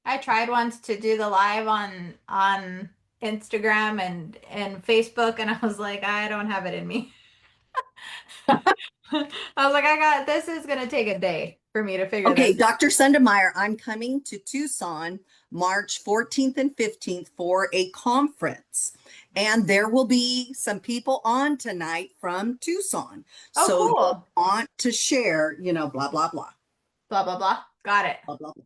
I tried once to do the live on Instagram and Facebook, and I was like, I don't have it in me. I was like, this is gonna take a day for me to figure Okay, this Dr. Sundermeyer, I'm coming to Tucson March 14th and 15th for a conference. And there will be some people on tonight from Tucson. out. Oh, So you'll cool. want to share, blah, blah, blah, Blah blah blah. Got it. blah, blah, blah.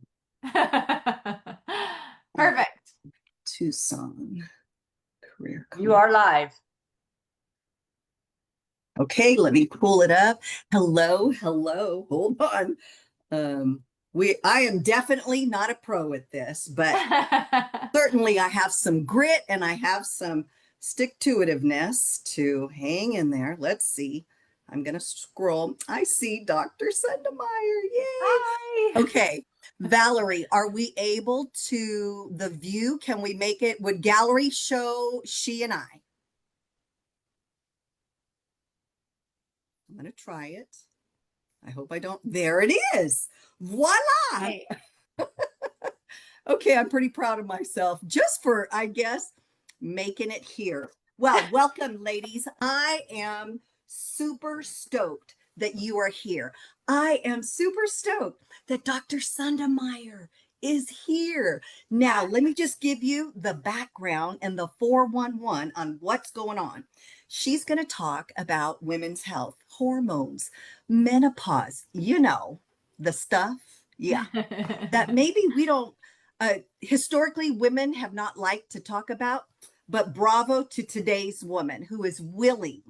Perfect. Tucson Career You Conference. are live. Okay, let me pull it up. Hello, hello. Hold on. Um, I am definitely not a pro at this, but certainly I have some grit and I have some stick-to-itiveness to hang in there. Let's see. I'm going to scroll. I see Dr. Sundermeyer. Yay. Hi. Okay. Valerie, are we able to the view? Can we make it? Would gallery show she and I? I'm going to try it. I hope I don't. There it is. Voila. Hey. Okay, I'm pretty proud of myself just for, I guess, making it here. Well, welcome, ladies. I am super stoked that you are here. I am super stoked that Dr. Sundermeyer is here. Now, let me just give you the background and the 411 on what's going on. She's going to talk about women's health, hormones, menopause, the stuff. Yeah, that maybe we don't historically women have not liked to talk about, but bravo to today's woman who is willing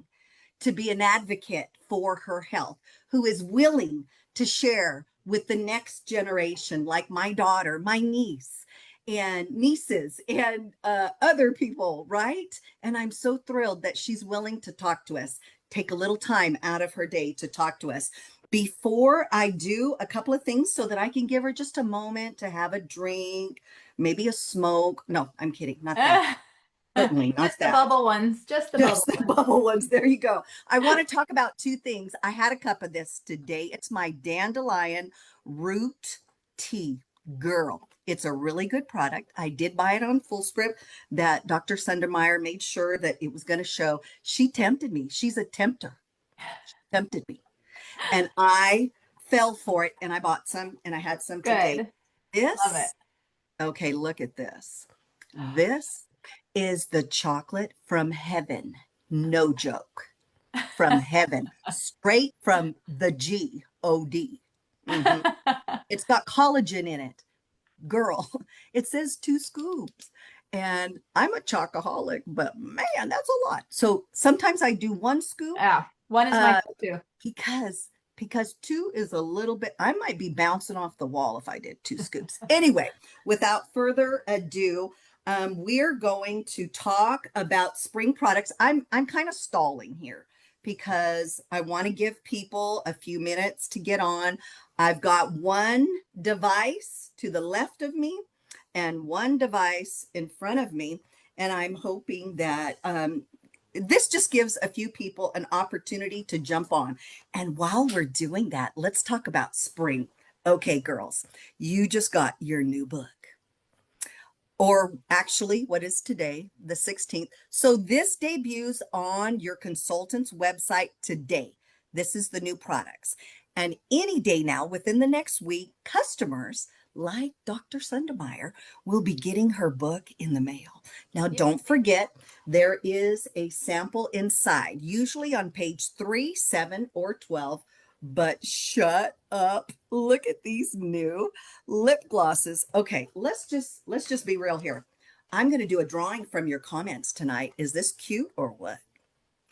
to be an advocate for her health, who is willing to share with the next generation, like my daughter, my niece, and nieces, and other people, right? And I'm so thrilled that she's willing to talk to us, take a little time out of her day to talk to us. Before I do a couple of things so that I can give her just a moment to have a drink, maybe a smoke. No, I'm kidding. Not that. Certainly not Just the that. bubble ones. Just the bubble Just the ones. bubble ones. There you go. I want to talk about two things. I had a cup of this today. It's my dandelion root tea. Girl, it's a really good product. I did buy it on Full Script that Dr. Sundermeyer made sure that it was going to show. She tempted me. She's a tempter. She tempted me. And I fell for it and I bought some and I had some today. Good. Love it. This, okay, look at this. This is the chocolate from heaven. No joke. From heaven. Straight from the G-O-D. Mhm. It's got collagen in it. Girl, it says 2 scoops. And I'm a chocoholic, but man, that's a lot. So sometimes I do 1 scoop Yeah. One is my uh, go-to. because 2 is a little bit, I might be bouncing off the wall if I did 2 scoops. Anyway, without further ado, we're going to talk about spring products. I'm kind of stalling here because I want to give people a few minutes to get on. I've got one device to the left of me and one device in front of me, and I'm hoping that this just gives a few people an opportunity to jump on. And while we're doing that, let's talk about spring. Okay, girls, you just got your new book. Or actually, what is today? The 16th. So this debuts on your consultant's website today. This is the new products. And any day now, within the next week, customers like Dr. Sundermeyer will be getting her book in the mail. Now, Yep. don't forget, there is a sample inside, usually on page 3, 7, or 12. But shut up. Look at these new lip glosses. Okay, let's just be real here. I'm going to do a drawing from your comments tonight. Is this cute or what?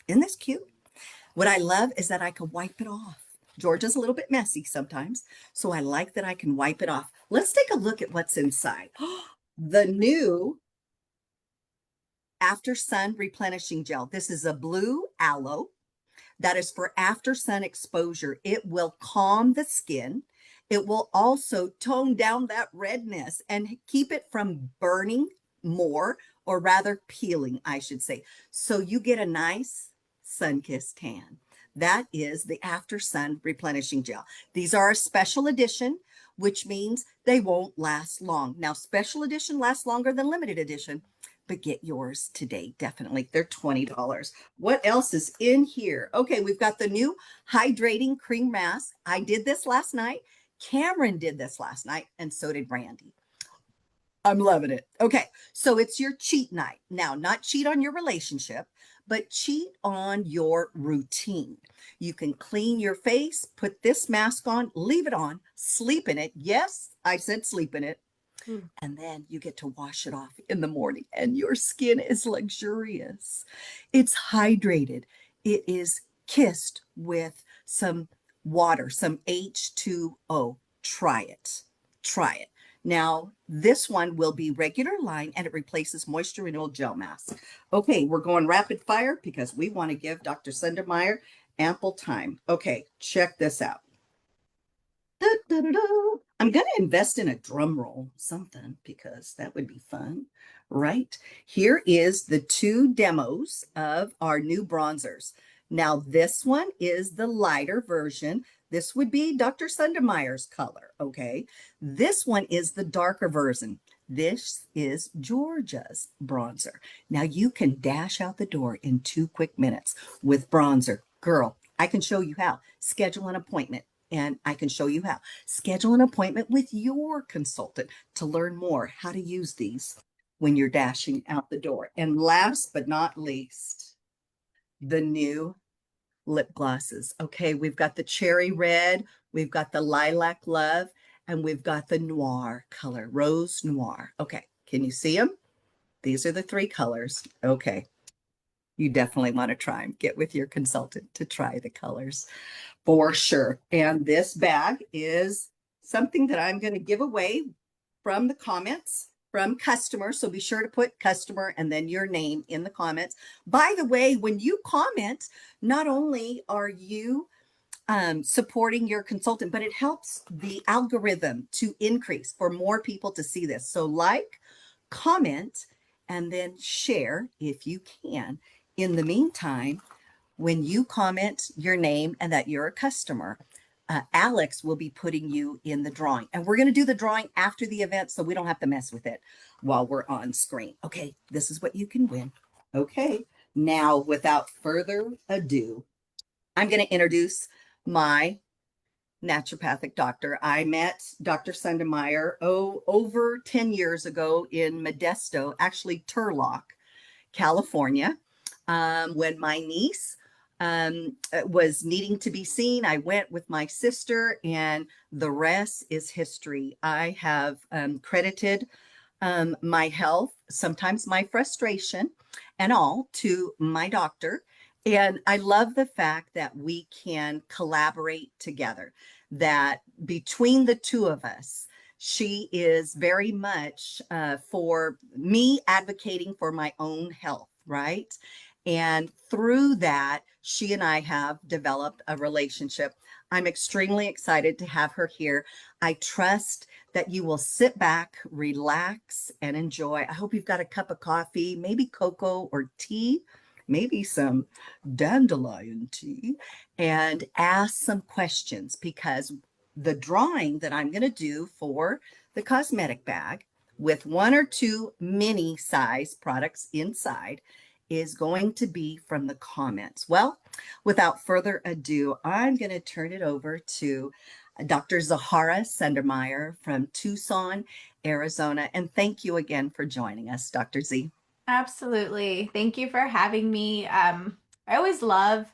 Isn't this cute? What I love is that I can wipe it off. Georgia's a little bit messy sometimes, so I like that I can wipe it off. Let's take a look at what's inside. The new After Sun Replenishing Gel. This is a blue aloe that is for after sun exposure. It will calm the skin. It will also tone down that redness and keep it from burning more, or rather peeling, I should say. So you get a nice sun-kissed tan. That is the After Sun Replenishing Gel. These are a special edition. which means they won't last long. Now, special edition lasts longer than limited edition, but get yours today. Definitely. They're $20. What else is in here? Okay, we've got the new hydrating cream mask. I did this last night. Cameron did this last night, and so did Randy. I'm loving it. Okay, so it's your cheat night. Now, not cheat on your relationship, but cheat on your routine. You can clean your face, put this mask on, leave it on, sleep in it. Yes, I said sleep in it. Mm. And then you get to wash it off in the morning, and your skin is luxurious. It's hydrated. It is kissed with some water, some H2O. Try it. Try it. Now, this one will be regular line and it replaces moisture renewal gel mask. Okay, we're going rapid fire because we want to give Dr. Sundermeyer ample time. Okay, check this out. Da, da, da, da. I'm going to invest in a drum roll, something, because that would be fun, right? Here is the two demos of our new bronzers. Now, this one is the lighter version. This would be Dr. Sundermeyer's color, okay? This one is the darker version. This is Georgia's bronzer. Now, you can dash out the door in 2 quick minutes with bronzer. Girl, I can show you how. Schedule an appointment and I can show you how. Schedule an appointment with your consultant to learn more how to use these when you're dashing out the door. And last but not least, the new lip glosses. Okay, we've got the cherry red, we've got the lilac love, and we've got the noir color, rose noir. Okay, can you see them? These are the three colors. Okay, you definitely want to try them. Get with your consultant to try the colors for sure. And this bag is something that I'm going to give away from the comments from customers. So be sure to put customer and then your name in the comments. By the way, when you comment, not only are you supporting your consultant, but it helps the algorithm to increase for more people to see this. So like, comment, and then share if you can. In the meantime, when you comment your name and that you're a customer, Alex will be putting you in the drawing. And we're going to do the drawing after the event so we don't have to mess with it while we're on screen. Okay, this is what you can win. Okay, now without further ado, I'm going to introduce my naturopathic doctor. I met Dr. Sundermeyer over 10 years ago in Modesto, actually Turlock, California, when my niece was needing to be seen. I went with my sister, and the rest is history. I have credited my health, sometimes my frustration, and all to my doctor. And I love the fact that we can collaborate together, that between the two of us, she is very much for me advocating for my own health, right? And through that, she and I have developed a relationship. I'm extremely excited to have her here. I trust that you will sit back, relax, and enjoy. I hope you've got a cup of coffee, maybe cocoa or tea, maybe some dandelion tea, and ask some questions because the drawing that I'm going to do for the cosmetic bag with one or two mini size products inside is going to be from the comments. Well, without further ado, I'm going to turn it over to Dr. Zahara Sundermeyer from Tucson, Arizona. And thank you again for joining us, Dr. Z. Absolutely. Thank you for having me. I always love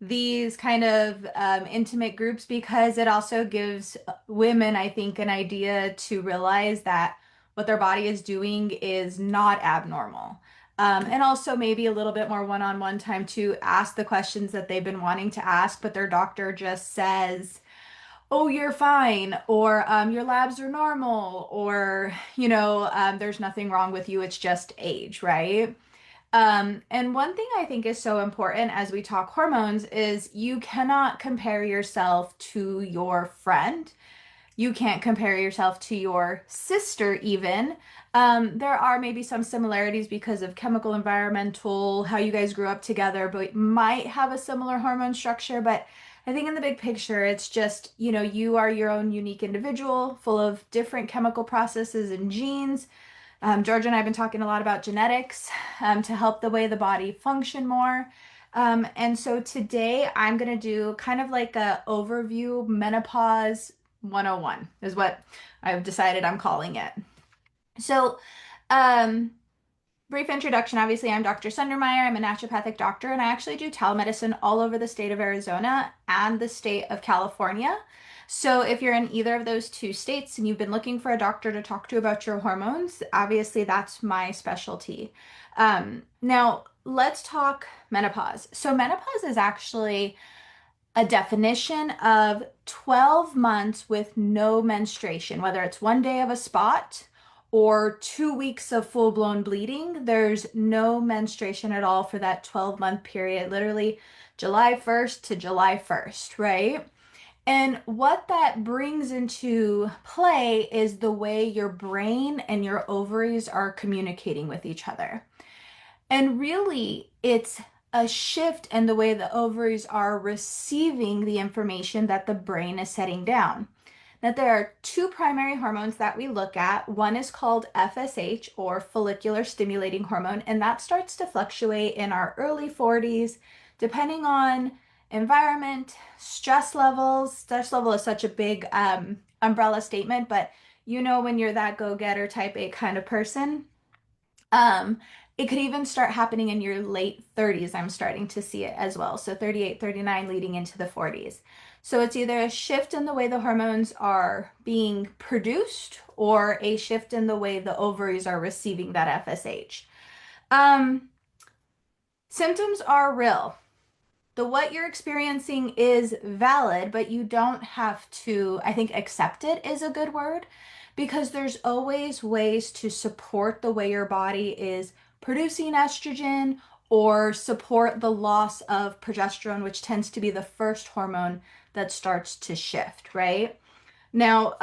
these kind of intimate groups because it also gives women, I think, an idea to realize that what their body is doing is not abnormal. And also maybe a little bit more one-on-one time to ask the questions that they've been wanting to ask, but their doctor just says, oh, you're fine, or your labs are normal, or, there's nothing wrong with you, it's just age, right? And one thing I think is so important as we talk hormones is you cannot compare yourself to your friend. You can't compare yourself to your sister, even. There are maybe some similarities because of chemical, environmental, how you guys grew up together, but might have a similar hormone structure. But I think in the big picture, it's just, you are your own unique individual full of different chemical processes and genes. Georgia and I have been talking a lot about genetics to help the way the body function more. And so today I'm going to do kind of like a overview menopause 101 is what I've decided I'm calling it. So, um, brief introduction. Obviously, I'm Dr. Sundermeyer. I'm a naturopathic doctor, and I actually do telemedicine all over the state of Arizona and the state of California. So, if you're in either of those two states and you've been looking for a doctor to talk to about your hormones, obviously that's my specialty. Now, let's talk menopause. So, menopause is actually a definition of 12 months with no menstruation, whether it's one day of a spot or 2 weeks of full blown bleeding. There's no menstruation at all for that 12-month period, literally July 1st to July 1st, right? And what that brings into play is the way your brain and your ovaries are communicating with each other. And really, it's a shift in the way the ovaries are receiving the information that the brain is setting down. Now, there are two primary hormones that we look at. One is called FSH, or follicular stimulating hormone, and that starts to fluctuate in our early 40s, depending on environment, stress levels. Stress level is such a big umbrella statement, but when you're that go-getter type A kind of person. Um, it could even start happening in your late 30s. I'm starting to see it as well. So 38, 39, leading into the 40s. So it's either a shift in the way the hormones are being produced or a shift in the way the ovaries are receiving that FSH. Um, Symptoms are real. The what you're experiencing is valid, but you don't have to, I think accept it is a good word, because there's always ways to support the way your body is producing estrogen or support the loss of progesterone, which tends to be the first hormone that starts to shift, right? Now,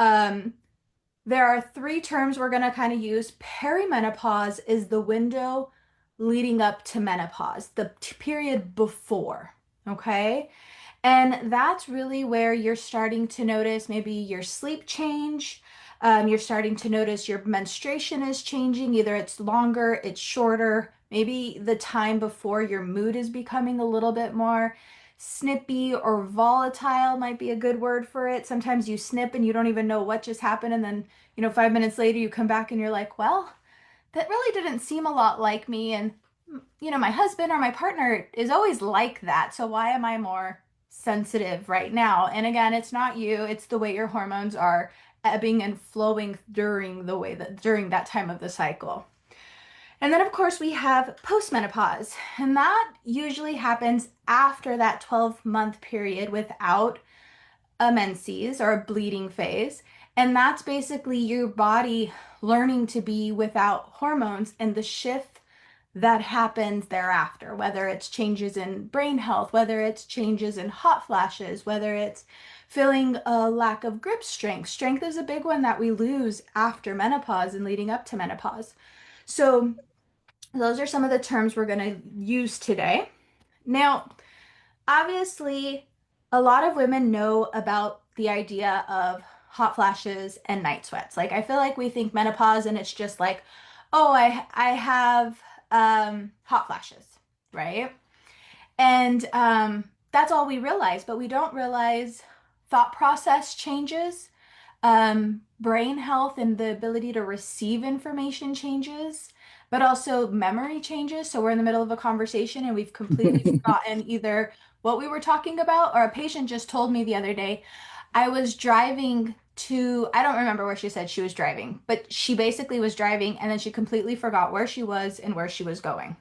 there are three terms we're going to kind of use. Perimenopause is the window leading up to menopause, the period before, okay? And that's really where you're starting to notice maybe your sleep change. You're starting to notice your menstruation is changing. Either it's longer, it's shorter. Maybe the time before your mood is becoming a little bit more snippy or volatile might be a good word for it. Sometimes you snip and you don't even know what just happened. And then, 5 minutes later, you come back and you're like, well, that really didn't seem a lot like me. And, my husband or my partner is always like that. So why am I more sensitive right now? And again, it's not you, it's the way your hormones are ebbing and flowing during that time of the cycle. And then, of course, we have postmenopause, and that usually happens after that 12-month period without a menses or a bleeding phase. And that's basically your body learning to be without hormones and the shift that happens thereafter, whether it's changes in brain health, whether it's changes in hot flashes, whether it's feeling a lack of grip strength. Strength is a big one that we lose after menopause and leading up to menopause. So, those are some of the terms we're going to use today. Now, obviously, a lot of women know about the idea of hot flashes and night sweats. Like, I feel like we think menopause and it's just like, oh, I have hot flashes, right? And that's all we realize, but we don't realize thought process changes, brain health and the ability to receive information changes, but also memory changes. So we're in the middle of a conversation and we've completely forgotten either what we were talking about, or a patient just told me the other day, I was driving to, I don't remember where she said she was driving, but she basically was driving and then she completely forgot where she was and where she was going.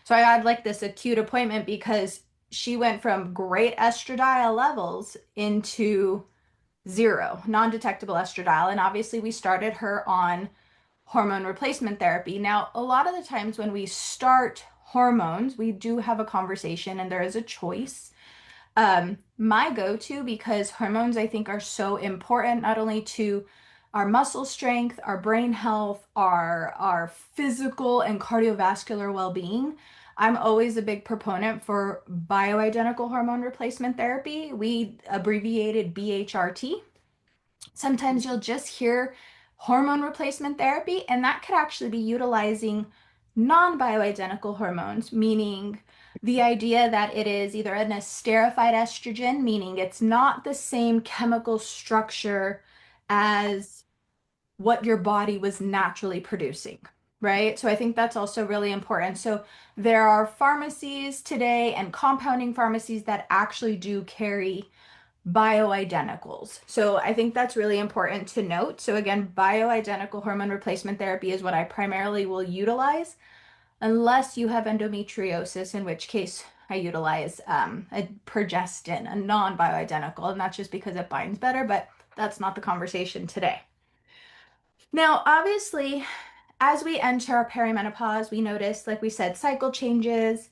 So I had like this acute appointment because she went from great estradiol levels into zero, non-detectable estradiol. And obviously, we started her on hormone replacement therapy. Now, a lot of the times when we start hormones, we do have a conversation and there is a choice. My go-to, because hormones I think are so important not only to our muscle strength, our brain health, our physical and cardiovascular well-being. I'm always a big proponent for bioidentical hormone replacement therapy. We abbreviated BHRT. Sometimes you'll just hear hormone replacement therapy, and that could actually be utilizing non-bioidentical hormones, meaning the idea that it is either an esterified estrogen, meaning it's not the same chemical structure as what your body was naturally producing, right? So I think that's also really important. So there are pharmacies today and compounding pharmacies that actually do carry bioidenticals. So I think that's really important to note. So again, bioidentical hormone replacement therapy is what I primarily will utilize, unless you have endometriosis, in which case I utilize a progestin, a non-bioidentical, and that's just because it binds better, but that's not the conversation today. Now, obviously, as we enter our perimenopause, we notice, like we said, cycle changes,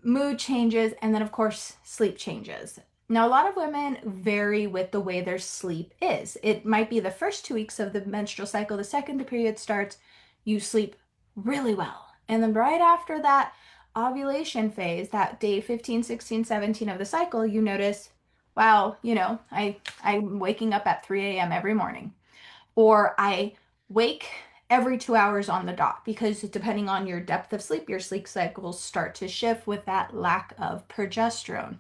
mood changes, and then, of course, sleep changes. Now, a lot of women vary with the way their sleep is. It might be the first 2 weeks of the menstrual cycle, the second the period starts, you sleep really well. And then right after that ovulation phase, that day 15, 16, 17 of the cycle, you notice, wow, I'm waking up at 3 a.m. every morning, or I wake every 2 hours on the dot, because depending on your depth of sleep, your sleep cycles start to shift with that lack of progesterone.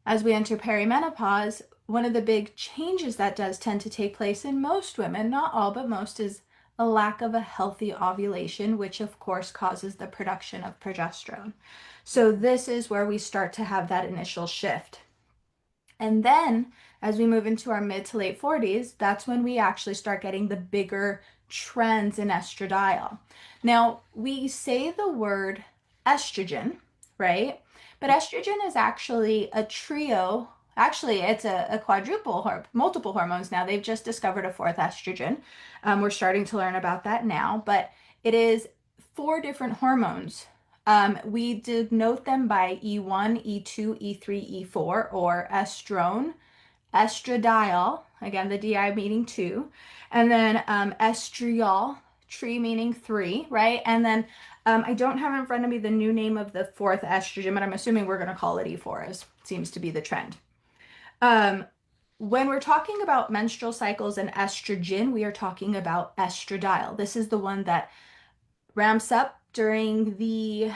As we enter perimenopause, one of the big changes that does tend to take place in most women, not all, but most, is a lack of a healthy ovulation, which of course causes the production of progesterone. So this is where we start to have that initial shift. And then as we move into our mid to late 40s, that's when we actually start getting the bigger trends in estradiol. Now, we say the word estrogen, right? But estrogen is actually a trio. Actually, it's a quadruple, multiple hormones now. They've just discovered a fourth estrogen. We're starting to learn about that now, but it is four different hormones. We denote them by E1, E2, E3, E4, or estrone, estradiol, again, the DI meaning two, and then estriol, tree meaning three, right? And then I don't have in front of me the new name of the fourth estrogen, but I'm assuming we're going to call it E4, as seems to be the trend. Um, when we're talking about menstrual cycles and estrogen, we are talking about estradiol. This is the one that ramps up during the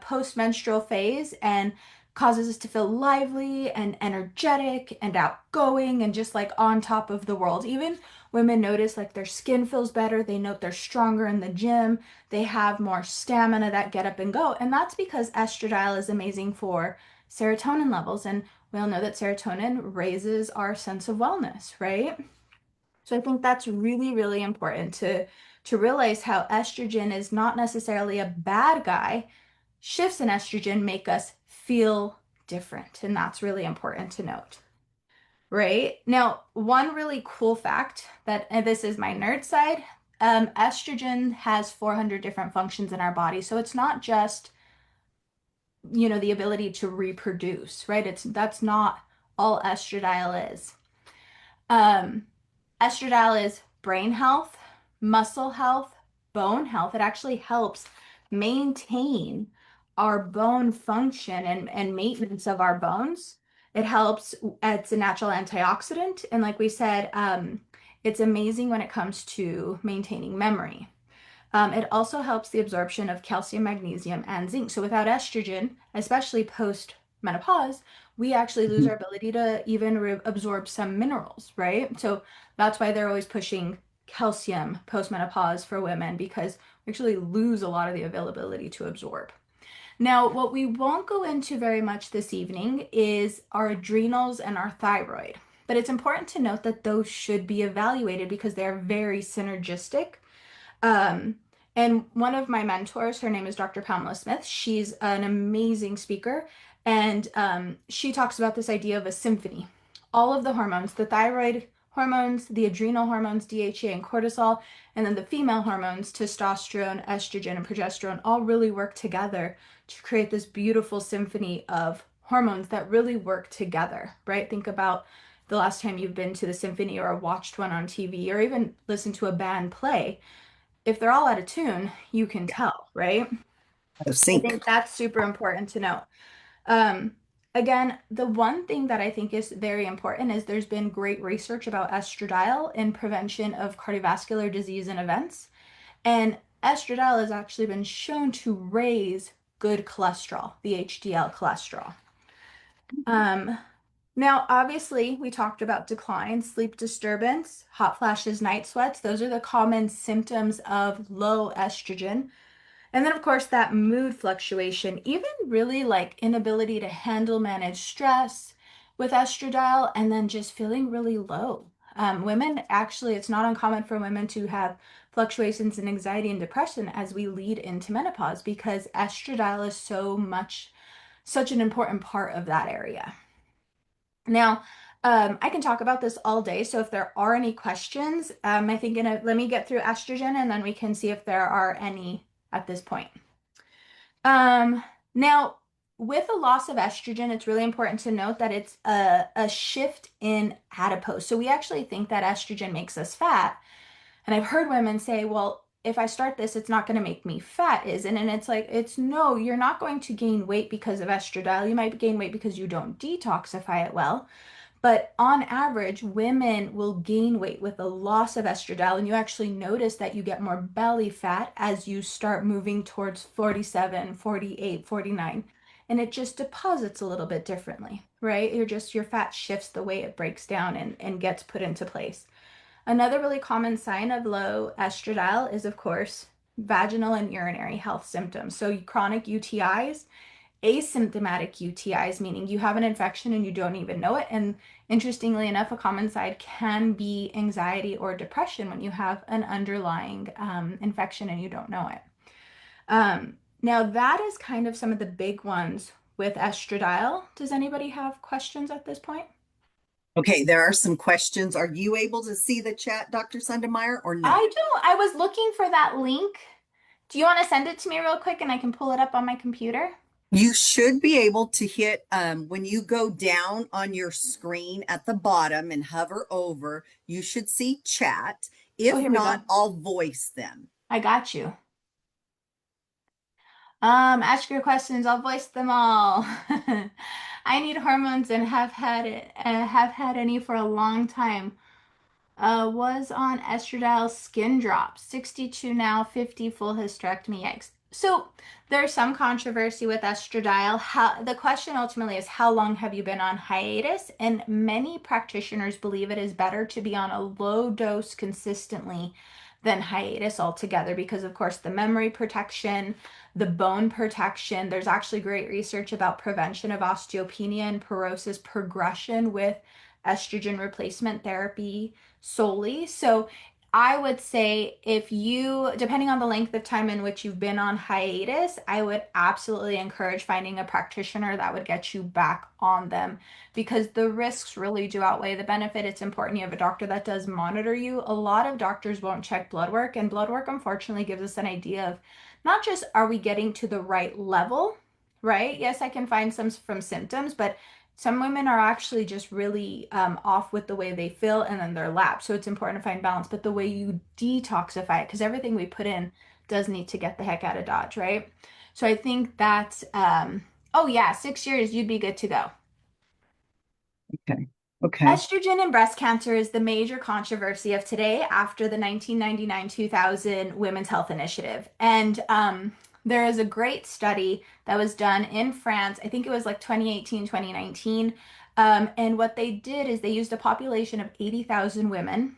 post-menstrual phase and causes us to feel lively and energetic and outgoing and just like on top of the world. Even women notice like their skin feels better, they note they're stronger in the gym, they have more stamina, that get up and go. And that's because estradiol is amazing for serotonin levels. And we all know that serotonin raises our sense of wellness, right? So I think that's really, really important to realize how estrogen is not necessarily a bad guy. Shifts in estrogen make us feel different, and that's really important to note. Right? Now, one really cool fact that, and this is my nerd side, estrogen has 400 different functions in our body. So it's not just, the ability to reproduce, right? That's not all estradiol is. Um, Estradiol is brain health, muscle health, bone health. It actually helps maintain our bone function and maintenance of our bones. It helps, it's a natural antioxidant. And like we said, it's amazing when it comes to maintaining memory. It also helps the absorption of calcium, magnesium, and zinc. So without estrogen, especially post menopause, we actually lose our ability to even absorb some minerals, right? So that's why they're always pushing calcium post menopause for women, because we actually lose a lot of the availability to absorb. Now, what we won't go into very much this evening is our adrenals and our thyroid. But it's important to note that those should be evaluated because they're very synergistic. um, and one of my mentors, her name is Dr. Pamela Smith. She's an amazing speaker, and she talks about this idea of a symphony. All of the hormones, the thyroid hormones, the adrenal hormones, DHEA and cortisol, and then the female hormones, testosterone, estrogen, and progesterone, all really work together to create this beautiful symphony of hormones that really work together, right? Think about the last time you've been to the symphony or watched one on TV or even listened to a band play. If they're all out of tune, you can tell, right? of I sync. think that's super important to note. Um, Again, the one thing that I think is very important is there's been great research about estradiol in prevention of cardiovascular disease and events. And estradiol has actually been shown to raise good cholesterol, the HDL cholesterol. Um, Now, obviously, we talked about decline, sleep disturbance, hot flashes, night sweats. Those are the common symptoms of low estrogen. And then, of course, that mood fluctuation, even really like inability to handle, manage stress with estradiol, and then just feeling really low. Women, actually, it's not uncommon for women to have fluctuations in anxiety and depression as we lead into menopause because estradiol is such an important part of that area. Now, I can talk about this all day. So if there are any questions, I think let me get through estrogen and then we can see if there are any at this point. Um, Now, with a loss of estrogen, it's really important to note that it's a shift in adipose. So we actually think that estrogen makes us fat. And I've heard women say, well, if I start this, it's not going to make me fat, isn't it? And it's like, it's no, you're not going to gain weight because of estradiol. You might gain weight because you don't detoxify it well. But on average, women will gain weight with a loss of estradiol, and you actually notice that you get more belly fat as you start moving towards 47, 48, 49. And it just deposits a little bit differently, right? Your fat shifts the way it breaks down and gets put into place. Another really common sign of low estradiol is, of course, vaginal and urinary health symptoms. So chronic UTIs, asymptomatic UTIs, meaning you have an infection and you don't even know it. And interestingly enough, a common side can be anxiety or depression when you have an underlying infection and you don't know it. Now, that is kind of some of the big ones with estradiol. Does anybody have questions at this point? Okay, there are some questions. Are you able to see the chat, Dr. Sundermeyer, or no? I don't. I was looking for that link. Do you want to send it to me real quick and I can pull it up on my computer? You should be able to hit when you go down on your screen at the bottom and hover over, you should see chat. Oh, If here we not, go. I'll voice them. I got you. Ask your questions. I'll voice them all. I need hormones and have had any for a long time. Was on estradiol skin drops. 62 now, 50 full hysterectomy. Yikes. So there's some controversy with estradiol. The question ultimately is how long have you been on hiatus? And many practitioners believe it is better to be on a low dose consistently than hiatus altogether because of course the memory protection, the bone protection. There's actually great research about prevention of osteopenia and porosis progression with estrogen replacement therapy solely. So I would say if you, depending on the length of time in which you've been on hiatus, I would absolutely encourage finding a practitioner that would get you back on them because the risks really do outweigh the benefit. It's important you have a doctor that does monitor you. A lot of doctors won't check blood work, and blood work unfortunately gives us an idea of not just are we getting to the right level, right? Yes, I can find some from symptoms, but some women are actually just really off with the way they feel and then their lap. So it's important to find balance. But the way you detoxify it, because everything we put in does need to get the heck out of Dodge, right? So I think that's, oh yeah, 6 years, you'd be good to go. Okay. Okay. Estrogen and breast cancer is the major controversy of today after the 1999-2000 Women's Health Initiative. And there is a great study that was done in France. I think it was like 2018, 2019. And what they did is they used a population of 80,000 women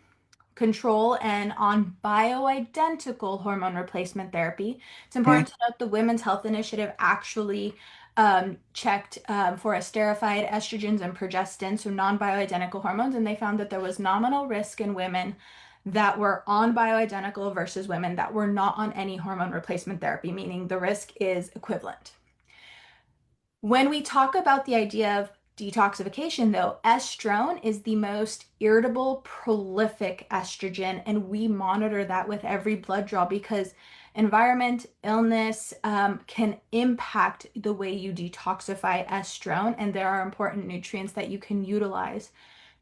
control and on bioidentical hormone replacement therapy. It's Okay. important to note the Women's Health Initiative actually checked for esterified estrogens and progestin, so non-bioidentical hormones, and they found that there was nominal risk in women that were on bioidentical versus women that were not on any hormone replacement therapy, meaning the risk is equivalent. When we talk about the idea of detoxification, though, estrone is the most irritable, prolific estrogen, and we monitor that with every blood draw because environment, illness can impact the way you detoxify estrone, and there are important nutrients that you can utilize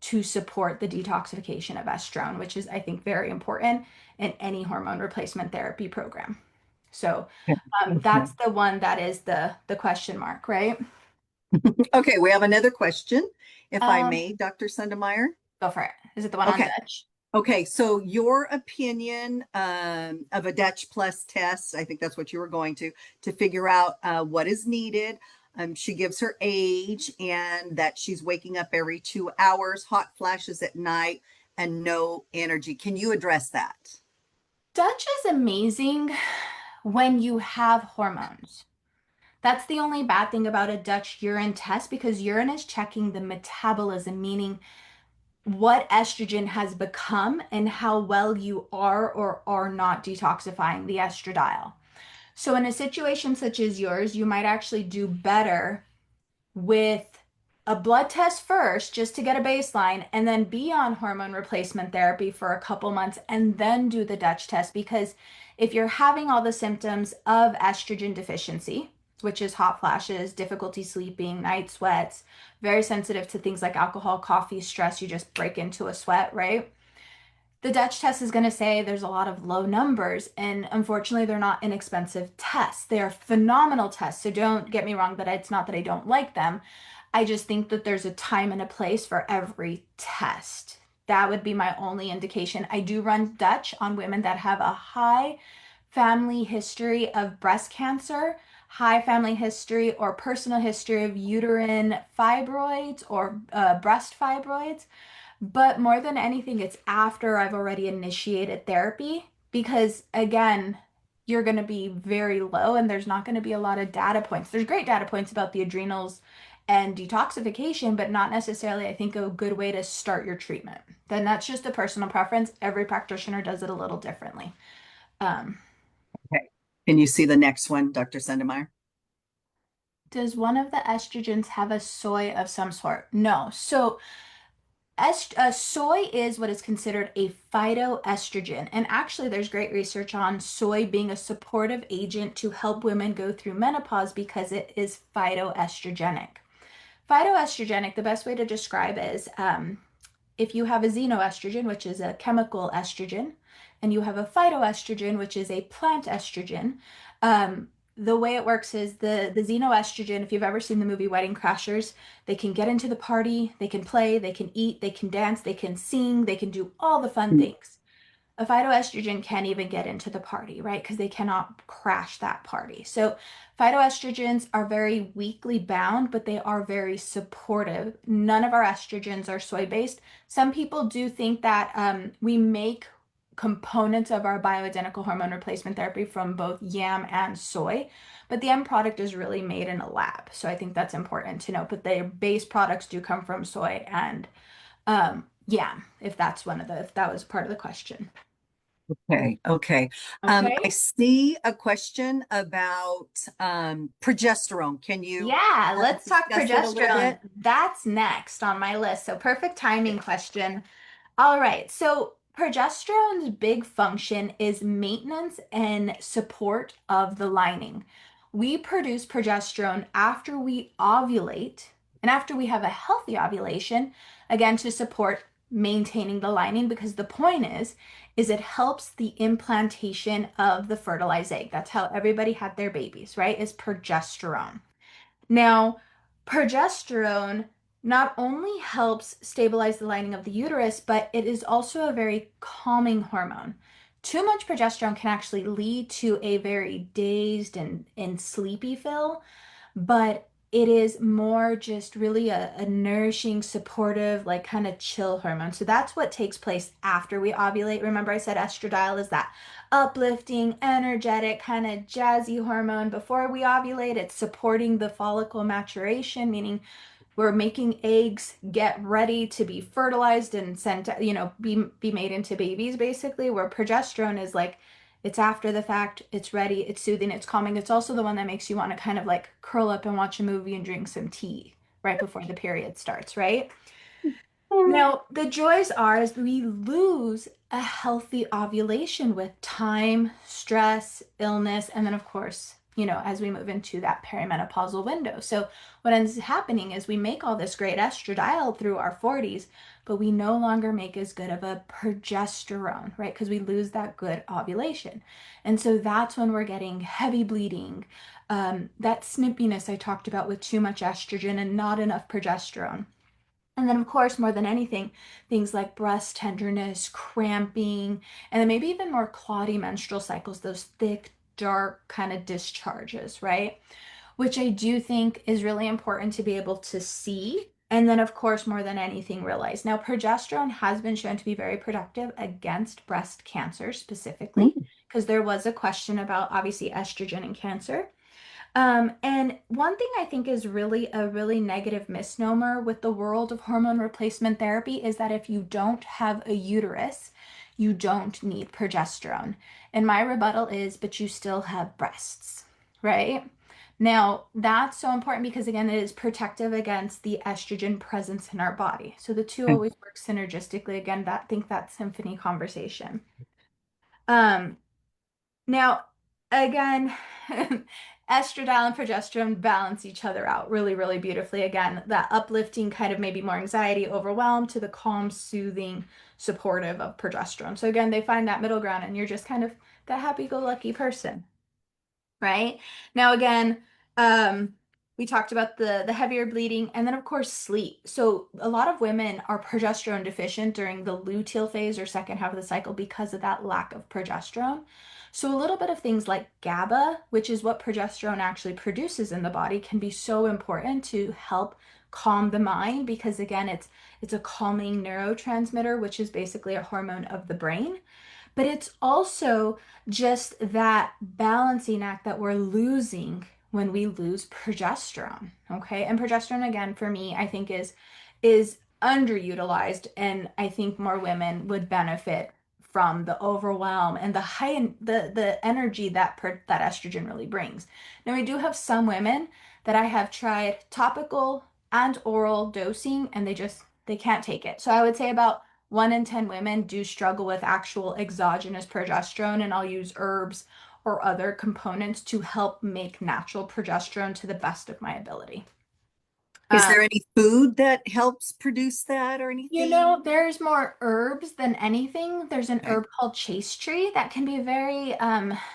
to support the detoxification of estrone, which is, I think, very important in any hormone replacement therapy program. So Okay. that's the one that is the question mark, right? Okay, we have another question, if I Um, may, Dr. Sundermeyer. Go for it. Is it the one on Okay. Dutch? Okay, so your opinion of a Dutch Plus test, I think that's what you were going to figure out what is needed. She gives her age and that she's waking up every 2 hours, hot flashes at night, and no energy. Can you address that? Dutch is amazing when you have hormones. That's the only bad thing about a Dutch urine test because urine is checking the metabolism, meaning what estrogen has become and how well you are or are not detoxifying the estradiol. So, in a situation such as yours, you might actually do better with a blood test first just to get a baseline and then be on hormone replacement therapy for a couple months and then do the Dutch test because if you're having all the symptoms of estrogen deficiency, which is hot flashes, difficulty sleeping, night sweats, very sensitive to things like alcohol, coffee, stress, you just break into a sweat, right? The Dutch test is going to say there's a lot of low numbers, and unfortunately, they're not inexpensive tests. They are phenomenal tests. So don't get me wrong that it's not that I don't like them. I just think that there's a time and a place for every test. That would be my only indication. I do run Dutch on women that have a high family history of breast cancer, high family history or personal history of uterine fibroids or breast fibroids. But more than anything, it's after I've already initiated therapy because, again, you're going to be very low and there's not going to be a lot of data points. There's great data points about the adrenals and detoxification, but not necessarily, I think, a good way to start your treatment. Then that's just a personal preference. Every practitioner does it a little differently. Um, Okay. Can you see the next one, Dr. Sundermeyer? does one of the estrogens have a soy of some sort? No. So soy is what is considered a phytoestrogen. And actually, there's great research on soy being a supportive agent to help women go through menopause because it is phytoestrogenic. Phytoestrogenic, the best way to describe is if you have a xenoestrogen, which is a chemical estrogen, and you have a phytoestrogen, which is a plant estrogen, the way it works is the xenoestrogen, if you've ever seen the movie Wedding Crashers, they can get into the party, they can play, they can eat, they can dance, they can sing, they can do all the fun things. A phytoestrogen can't even get into the party, right? Because they cannot crash that party. So phytoestrogens are very weakly bound, but they are very supportive. None of our estrogens are soy-based. Some people do think that we make components of our bioidentical hormone replacement therapy from both yam and soy, but the end product is really made in a lab. So I think that's important to note. But the base products do come from soy and yam, if that's if that was part of the question. Okay, okay. I Okay. see a question about progesterone. Can you Yeah, let's talk discuss it a little progesterone. bit? That's next on my list. So perfect timing question. All right. So progesterone's big function is maintenance and support of the lining. We produce progesterone after we ovulate and after we have a healthy ovulation, again, to support maintaining the lining because the point is it helps the implantation of the fertilized egg. That's how everybody had their babies, right? Is progesterone. Now, progesterone not only helps stabilize the lining of the uterus, but it is also a very calming hormone. Too much progesterone can actually lead to a very dazed and sleepy feel, but it is more just really a nourishing, supportive, like kind of chill hormone. So that's what takes place after we ovulate. Remember, I said estradiol is that uplifting, energetic, kind of jazzy hormone. Before we ovulate, it's supporting the follicle maturation, meaning we're making eggs get ready to be fertilized and sent, be made into babies basically, where progesterone is like it's after the fact, it's ready, it's soothing, it's calming. It's also the one that makes you want to kind of like curl up and watch a movie and drink some tea right before the period starts, right? Now, the joys are is we lose a healthy ovulation with time, stress, illness, and then of course as we move into that perimenopausal window. So what ends up happening is we make all this great estradiol through our 40s, but we no longer make as good of a progesterone, right? Because we lose that good ovulation. And so that's when we're getting heavy bleeding, that snippiness I talked about with too much estrogen and not enough progesterone. And then, of course, more than anything, things like breast tenderness, cramping, and then maybe even more clotty menstrual cycles, those thick, dark kind of discharges, right? Which I do think is really important to be able to see. And then, of course, more than anything, realize. Now, progesterone has been shown to be very productive against breast cancer specifically, Mm. because there was a question about obviously estrogen and cancer. And one thing I think is really a really negative misnomer with the world of hormone replacement therapy is that if you don't have a uterus, you don't need progesterone. And my rebuttal is, but you still have breasts, right? Now, that's so important because, again, it is protective against the estrogen presence in our body. So the two always work synergistically. Again, that think that symphony conversation. Um, Now, again, estradiol and progesterone balance each other out really, really beautifully. Again, that uplifting kind of maybe more anxiety, overwhelm to the calm, soothing, supportive of progesterone. So again, they find that middle ground and you're just kind of that happy-go-lucky person, right? Now again, um, we talked about the heavier bleeding and then of course sleep. So a lot of women are progesterone deficient during the luteal phase or second half of the cycle because of that lack of progesterone. So a little bit of things like GABA, which is what progesterone actually produces in the body, can be so important to help calm the mind because again, it's a calming neurotransmitter, which is basically a hormone of the brain. But it's also just that balancing act that we're losing when we lose progesterone. Okay. And progesterone, again, for me, I think is underutilized. And I think more women would benefit from the overwhelm and the energy that estrogen really brings. Now we do have some women that I have tried topical and oral dosing and they can't take it. So I would say about 1 in 10 women do struggle with actual exogenous progesterone, and I'll use herbs or other components to help make natural progesterone to the best of my ability. Is Um, there any food that helps produce that or anything? there's more herbs than anything. There's an Okay. herb called chase tree that can be very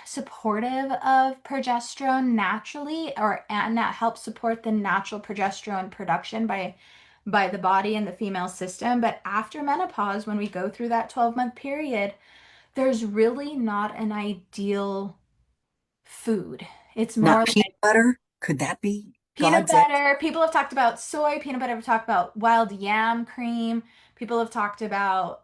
supportive of progesterone naturally, and that helps support the natural progesterone production by the body and the female system. But after menopause, when we go through that 12-month period, there's really not an ideal food. It's more Not like peanut butter? Could that be peanut God's egg? butter. People have talked about soy, peanut butter, have talked about wild yam cream. People have talked about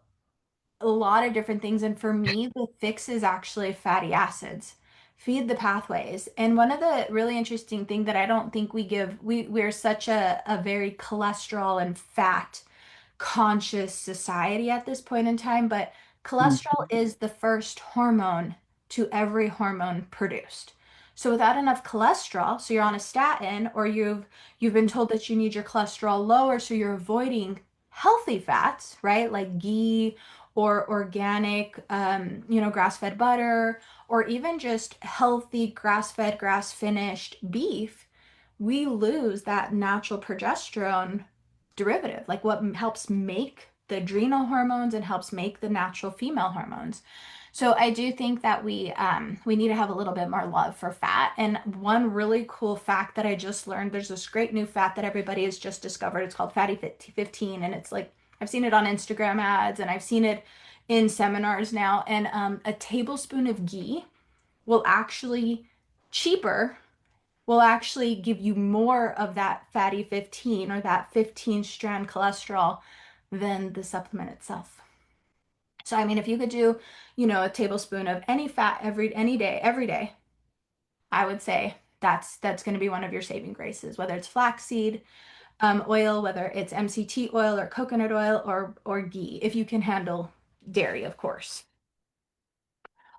a lot of different things. And for me, the fix is actually fatty acids. Feed the pathways. And one of the really interesting thing that I don't think we're such a very cholesterol and fat conscious society at this point in time, but Mm. cholesterol is the first hormone to every hormone produced. So without enough cholesterol, so you're on a statin or you've been told that you need your cholesterol lower, so you're avoiding healthy fats, right? Like ghee or organic, grass-fed butter, or even just healthy grass-fed, grass-finished beef, we lose that natural progesterone derivative, like what helps make the adrenal hormones and helps make the natural female hormones. So I do think that we need to have a little bit more love for fat. And one really cool fact that I just learned, there's this great new fat that everybody has just discovered. It's called Fatty 15, and it's like I've seen it on Instagram ads and I've seen it in seminars now. And a tablespoon of ghee will actually cheaper will actually give you more of that fatty 15 or that 15 strand cholesterol than the supplement itself. So I mean if you could do, a tablespoon of any fat any day, every day, I would say that's going to be one of your saving graces, whether it's flaxseed oil, whether it's MCT oil or coconut oil or ghee, if you can handle dairy, of course.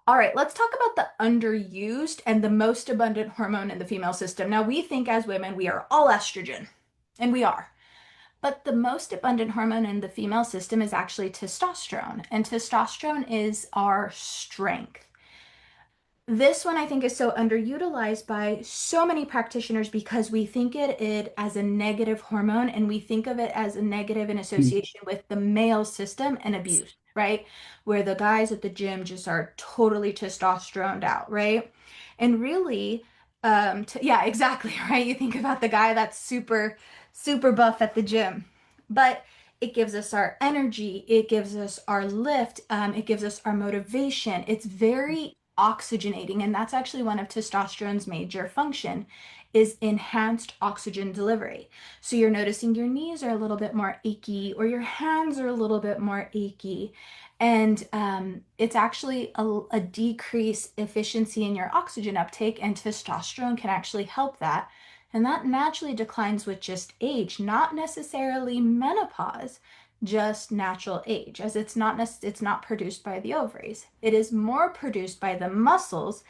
All right, let's talk about the underused and the most abundant hormone in the female system. Now, we think as women we are all estrogen, and we are. But the most abundant hormone in the female system is actually testosterone, and testosterone is our strength. This one I think is so underutilized by so many practitioners because we think it as a negative hormone and we think of it as a negative in association with the male system and abuse, right? Where the guys at the gym just are totally testosteroned out, right? And really, yeah, exactly, right? You think about the guy that's super buff at the gym, but it gives us our energy, it gives us our lift, it gives us our motivation. It's very oxygenating, and that's actually one of testosterone's major function is enhanced oxygen delivery. So you're noticing your knees are a little bit more achy or your hands are a little bit more achy. And it's actually a decreased efficiency in your oxygen uptake, and testosterone can actually help that. And that naturally declines with just age, not necessarily menopause, just natural age, as it's not produced by the ovaries. It is more produced by the muscles,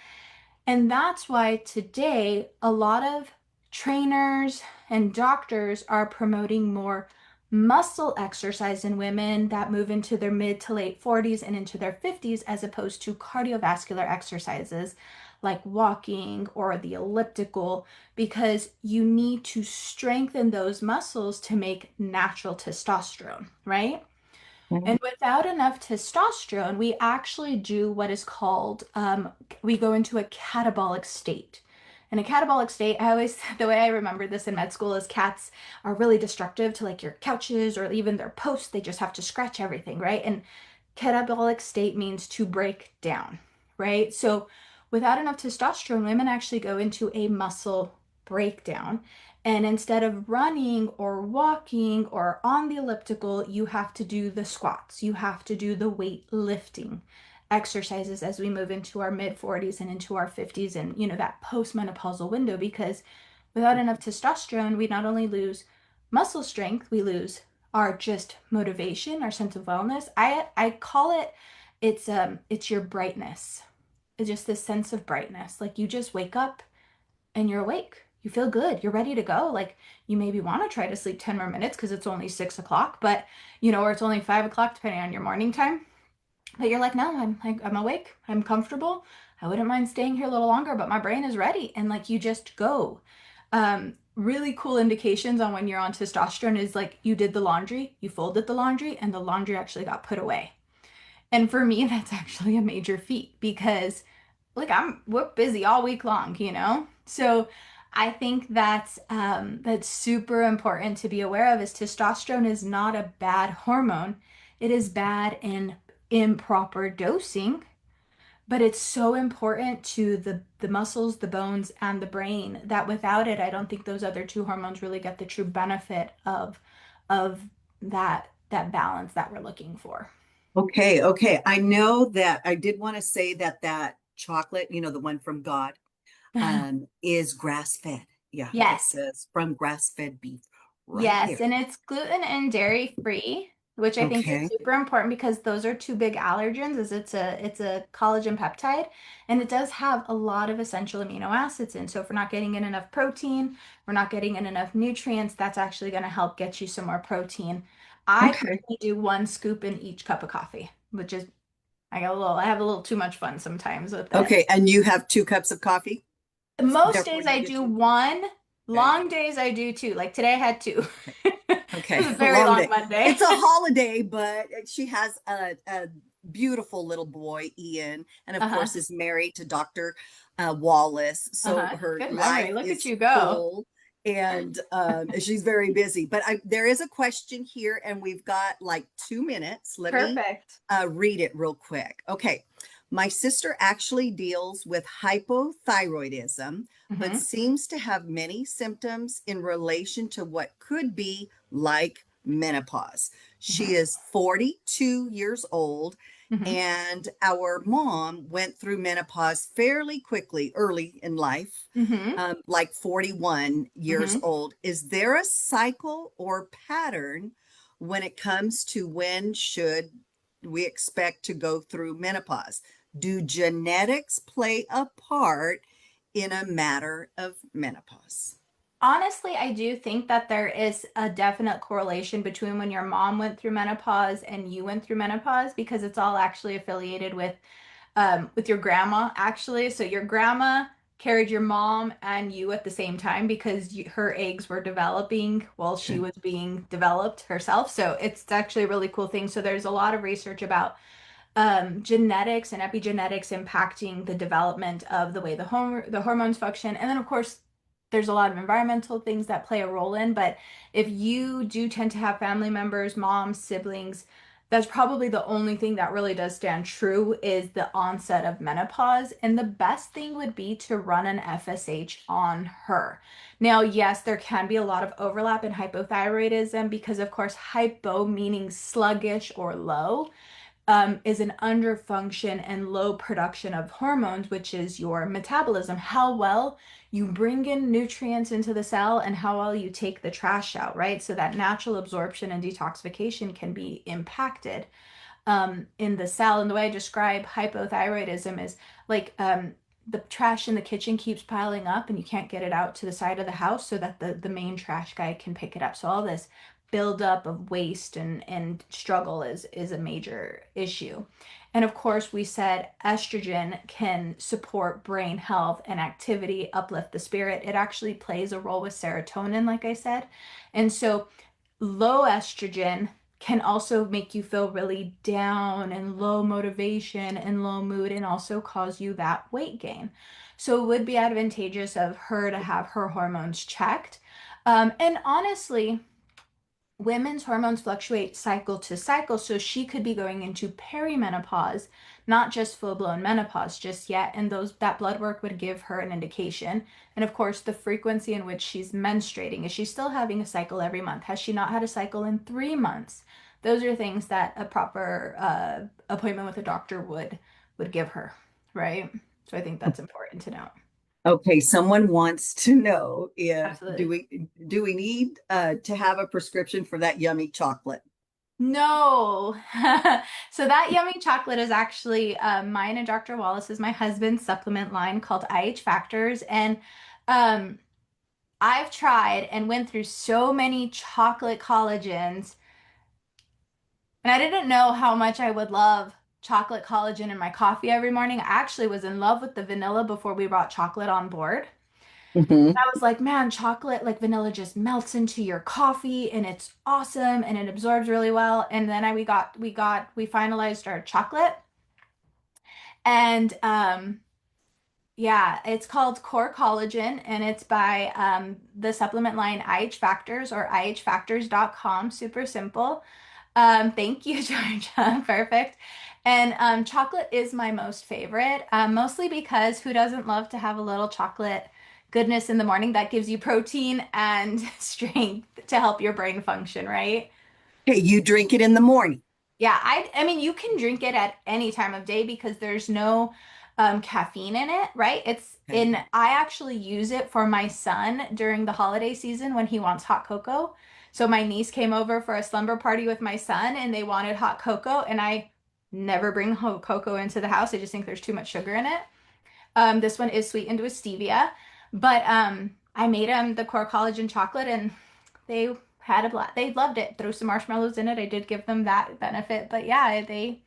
and that's why today a lot of trainers and doctors are promoting more muscle exercise in women that move into their mid to late 40s and into their 50s, as opposed to cardiovascular exercises like walking or the elliptical, because you need to strengthen those muscles to make natural testosterone, right? And without enough testosterone, we actually do what is called, we go into a catabolic state. And a catabolic state, I always, the way I remember this in med school is cats are really destructive to like your couches or even their posts. They just have to scratch everything, right? And catabolic state means to break down, right? So without enough testosterone, women actually go into a muscle breakdown. And instead of running or walking or on the elliptical, you have to do the squats. You have to do the weight lifting exercises as we move into our mid 40s and into our 50s and, that postmenopausal window, because without enough testosterone, we not only lose muscle strength, we lose our just motivation, our sense of wellness. I call it, it's your brightness. It's just this sense of brightness. Like you just wake up and you're awake. You feel good. You're ready to go. Like you maybe want to try to sleep 10 more minutes because it's only 6 o'clock, but or it's only 5 o'clock depending on your morning time. But you're like, no, I'm awake. I'm comfortable. I wouldn't mind staying here a little longer, but my brain is ready. And like you just go. Really cool indications on when you're on testosterone is like you did the laundry, you folded the laundry, and the laundry actually got put away. And for me, that's actually a major feat because like we're busy all week long. So I think that's super important to be aware of is testosterone is not a bad hormone. It is bad in improper dosing, but it's so important to the muscles, the bones, and the brain that without it, I don't think those other two hormones really get the true benefit of that balance that we're looking for. Okay, okay. I know that I did want to say that that chocolate, the one from God, is grass fed. Yeah, it Yes. says from grass fed beef right Yes, there. and it's gluten and dairy free, which I think is Okay, super important because those are two big allergens, as it's a collagen peptide, and it does have a lot of essential amino acids in. So if we're not getting in enough protein, we're not getting in enough nutrients, that's actually going to help get you some more protein. I okay, personally do one scoop in each cup of coffee, which is I have a little too much fun sometimes with it. okay. And you have 2 cups of coffee, Most therefore days you I get do two. one, Okay, long days I do two. Like today I had two. It okay. was a very Long long day. Monday. It's a holiday, but she has a beautiful little boy, Ian, and of Uh-huh. course is married to Dr. Wallace. So Uh-huh. her Good memory. life Look at is you go. full and she's very busy. But there is a question here, and we've got like 2 minutes. Let me Perfect. read it real quick. Okay. My sister actually deals with hypothyroidism, but Hmm. seems to have many symptoms in relation to what could be like menopause. She Hmm. is 42 years old, Hmm. and our mom went through menopause fairly quickly, early in life, Hmm. like 41 years Hmm. old. Is there a cycle or pattern when it comes to when should we expect to go through menopause? Do genetics play a part in a matter of menopause? Honestly, I do think that there is a definite correlation between when your mom went through menopause and you went through menopause because it's all actually affiliated with with your grandma, actually. So your grandma carried your mom and you at the same time because her eggs were developing while she Okay. was being developed herself. So it's actually a really cool thing. So there's a lot of research about genetics and epigenetics impacting the development of the way the hormones function. And then, of course, there's a lot of environmental things that play a role in. But if you do tend to have family members, moms, siblings, that's probably the only thing that really does stand true is the onset of menopause. And the best thing would be to run an FSH on her. Now, yes, there can be a lot of overlap in hypothyroidism because, of course, hypo meaning sluggish or low is an underfunction and low production of hormones, which is your metabolism, how well you bring in nutrients into the cell and how well you take the trash out, right? So that natural absorption and detoxification can be impacted in the cell. And the way I describe hypothyroidism is like the trash in the kitchen keeps piling up and you can't get it out to the side of the house so that the main trash guy can pick it up. So all this buildup of waste and struggle is a major issue. And of course, we said estrogen can support brain health and activity, uplift the spirit. It actually plays a role with serotonin, like I said. And so low estrogen can also make you feel really down and low motivation and low mood and also cause you that weight gain. So it would be advantageous of her to have her hormones checked. And honestly, women's hormones fluctuate cycle to cycle, so she could be going into perimenopause, not just full-blown menopause just yet, and those that blood work would give her an indication. And of course, the frequency in which she's menstruating. Is she still having a cycle every month? Has she not had a cycle in 3 months? Those are things that a proper appointment with a doctor would give her, right? So I think that's important to note. Okay, someone wants to know if Absolutely. do we need to have a prescription for that yummy chocolate? No. So that yummy chocolate is actually mine and Dr. Wallace's, my husband's supplement line called IH Factors. And um, I've tried and went through so many chocolate collagens, and I didn't know how much I would love chocolate collagen in my coffee every morning. I actually was in love with the vanilla before we brought chocolate on board. Hmm. I was like, man, chocolate like vanilla just melts into your coffee and it's awesome and it absorbs really well. And then we finalized our chocolate and yeah, it's called Core Collagen and it's by the supplement line IH Factors or ihfactors.com. Super simple. Thank you, Georgia. Perfect. And chocolate is my most favorite, mostly because who doesn't love to have a little chocolate goodness in the morning that gives you protein and strength to help your brain function, right? Okay, you drink it in the morning. Yeah, I mean you can drink it at any time of day because there's no caffeine in it, right? It's Okay. in I actually use it for my son during the holiday season when he wants hot cocoa. So my niece came over for a slumber party with my son and they wanted hot cocoa and I never bring hot cocoa into the house. I just think there's too much sugar in it. This one is sweetened with stevia, but I made them the core collagen chocolate and they had a blast. They loved it. Throw some marshmallows in it. I did give them that benefit, but yeah, they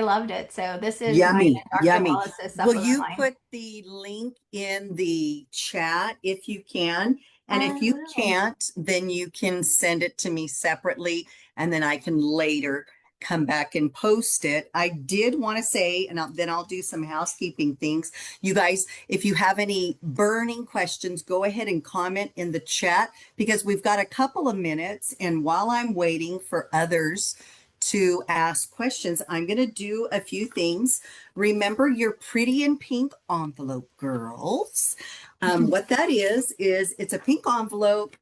loved it. So this is mine Yummy, and Dr. yummy. Wallace's Will supplement you line. put the link in the chat if you can? And I if you will. can't, then you can send it to me separately, and then I can later come back and post it. I did want to say, and then I'll do some housekeeping things. You guys, if you have any burning questions, go ahead and comment in the chat because we've got a couple of minutes. And while I'm waiting for others to ask questions, I'm going to do a few things. Remember your pretty in pink envelope, girls. What that is it's a pink envelope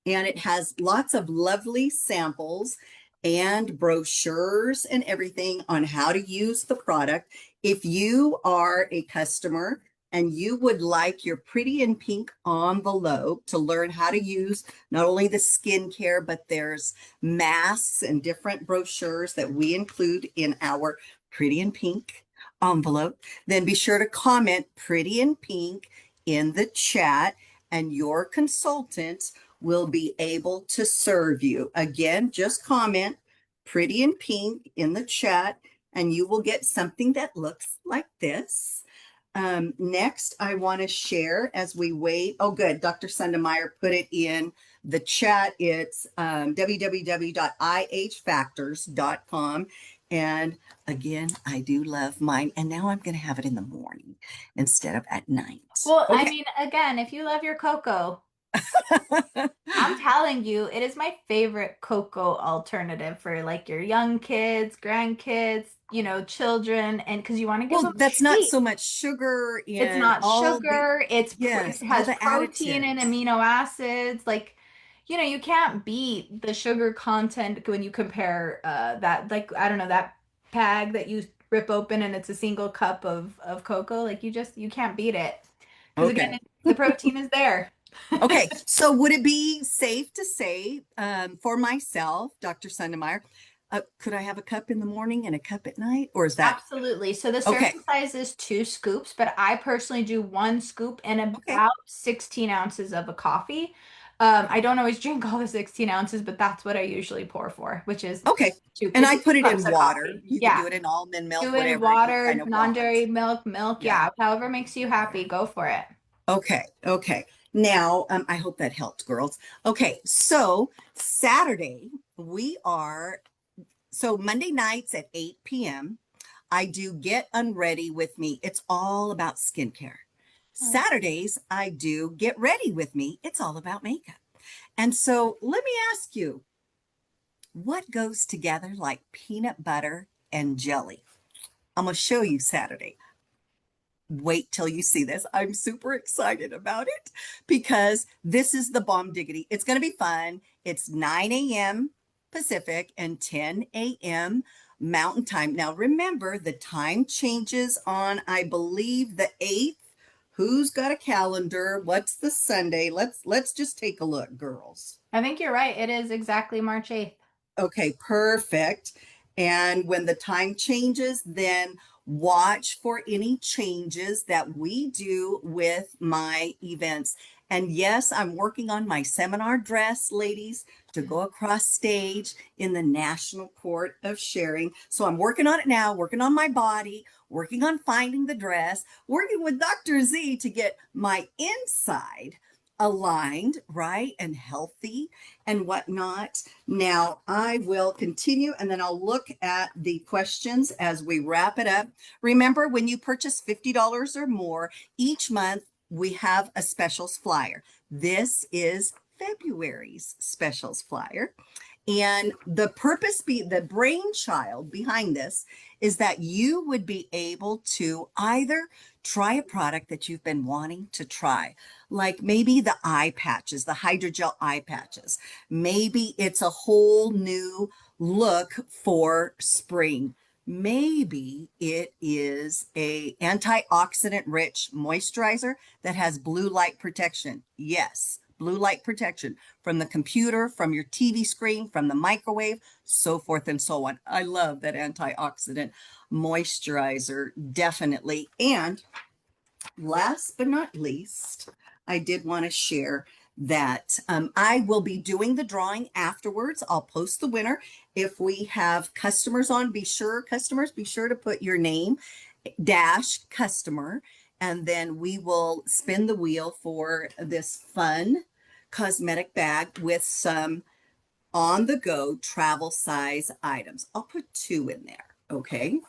and it has lots of lovely samples and brochures and everything on how to use the product. If you are a customer and you would like your pretty in pink envelope to learn how to use not only the skincare, but there's masks and different brochures that we include in our pretty in pink envelope, then be sure to comment pretty in pink in the chat and your consultant will be able to serve you. Again, just comment pretty in pink in the chat and you will get something that looks like this. Next, I want to share as we wait. Oh, good. Dr. Sundermeyer put it in the chat. It's www.ihfactors.com. And again, I do love mine. And now I'm going to have it in the morning instead of at night. Well, I Okay. mean, again, if you love your cocoa, I'm telling you, it is my favorite cocoa alternative for like your young kids, grandkids, children, and because you want to give Well, them that's not treats. so much sugar It's and not all the, sugar. It yes, all has the protein and additives. amino acids. Like, you can't beat the sugar content when you compare that, like, I don't know, that bag that you rip open and it's a single cup of cocoa. Like, you can't beat it. Because again, Okay. the protein is there. Okay, so would it be safe to say for myself, Dr. Sundemeyer, could I have a cup in the morning and a cup at night? Or is that Absolutely. So the okay? serving size is 2 scoops, but I personally do 1 scoop and Okay, about 16 ounces of a coffee. I don't always drink all the 16 ounces, but that's what I usually pour for, which is okay. two, And it's I two put it cups in of water. coffee. You could Yeah. do it in almond milk, Do it in whatever you water, kind of non-dairy want. milk. Yeah. Yeah. However makes you happy, go for it. Okay, okay. Now, I hope that helped, girls. Okay, so Saturday, we are, so Monday nights at 8 p.m. I do Get Unready with Me. It's all about skincare. Oh. Saturdays, I do Get Ready with Me. It's all about makeup. And so let me ask you, what goes together like peanut butter and jelly? I'm going to show you Saturday. Wait till you see this. I'm super excited about it because this is the bomb diggity. It's going to be fun. It's 9 a.m. Pacific and 10 a.m. Mountain Time. Now remember, the time changes on, I believe, the 8th. Who's got a calendar? What's the Sunday? Let's just take a look, girls. I think you're right. It is exactly March 8th. Okay, perfect. And when the time changes, then watch for any changes that we do with my events. And yes, I'm working on my seminar dress, ladies, to go across stage in the National Court of Sharing. So I'm working on it now, working on my body, working on finding the dress, working with Dr. Z to get my inside aligned, right, and healthy and whatnot. Now, I will continue and then I'll look at the questions as we wrap it up. Remember, when you purchase $50 or more each month, we have a specials flyer. This is February's specials flyer. And the brainchild behind this is that you would be able to either try a product that you've been wanting to try, like maybe the eye patches, the hydrogel eye patches. Maybe it's a whole new look for spring. Maybe it is a antioxidant rich moisturizer that has blue light protection. Yes, blue light protection from the computer, from your TV screen, from the microwave, so forth and so on. I love that antioxidant moisturizer, definitely. And last but not least, I did want to share that I will be doing the drawing afterwards. I'll post the winner. If we have customers on, customers, be sure to put your name dash customer, and then we will spin the wheel for this fun cosmetic bag with some on the go travel size items. I'll put two in there. Okay.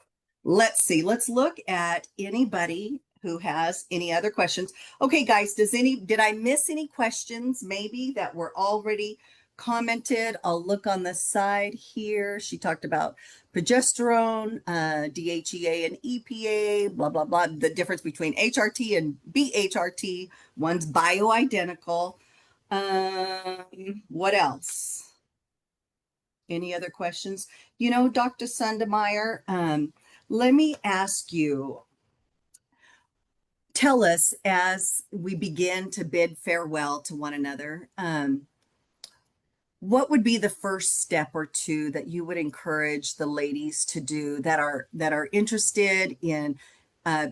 Let's see. Let's look at anybody who has any other questions. Okay, guys, did I miss any questions maybe that were already commented? I'll look on the side here. She talked about progesterone, DHEA and EPA, blah, blah, blah. The difference between HRT and BHRT. One's bioidentical. What else? Any other questions? Dr. Sundemeyer, let me ask you, tell us as we begin to bid farewell to one another, what would be the first step or two that you would encourage the ladies to do that are interested in uh,